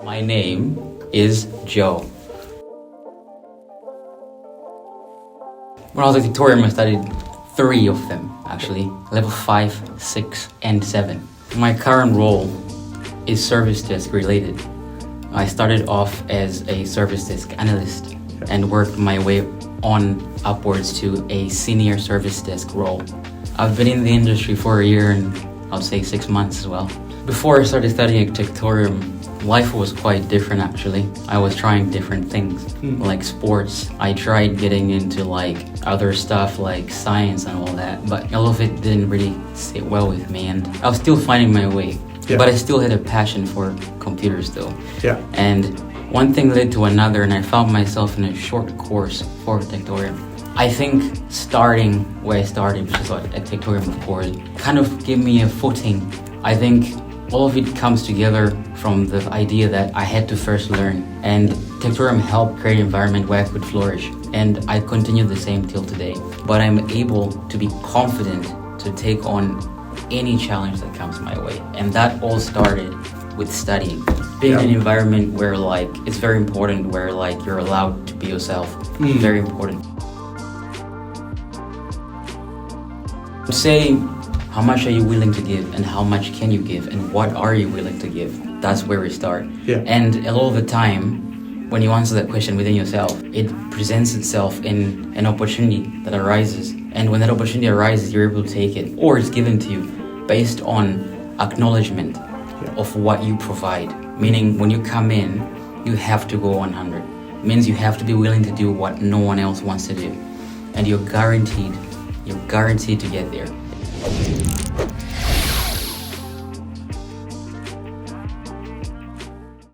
My name is Joe. When I was at Techtorium, I studied 3 of them, actually. Level 5, 6, and 7. My current role is service desk related. I started off as a service desk analyst and worked my way on upwards to a senior service desk role. I've been in the industry for a year and I'll say 6 months as well. Before I started studying at Techtorium, life was quite different actually. I was trying different things, like sports. I tried getting into other stuff like science and all that, but a lot of it didn't really sit well with me and I was still finding my way. Yeah. But I still had a passion for computers though. Yeah. And one thing led to another and I found myself in a short course for Techtorium. I think starting where I started, which is at Techtorium of course, kind of gave me a footing. I think all of it comes together from the idea that I had to first learn, and Techtorium helped create an environment where I could flourish, and I continue the same till today. But I'm able to be confident to take on any challenge that comes my way, and that all started with studying. Being in an environment where it's very important, where you're allowed to be yourself, very important. Say, how much are you willing to give and how much can you give and what are you willing to give? That's where we start. Yeah. And a lot of the time, when you answer that question within yourself, it presents itself in an opportunity that arises. And when that opportunity arises, you're able to take it, or it's given to you based on acknowledgement of what you provide. Meaning when you come in, you have to go 100. It means you have to be willing to do what no one else wants to do. And you're guaranteed to get there.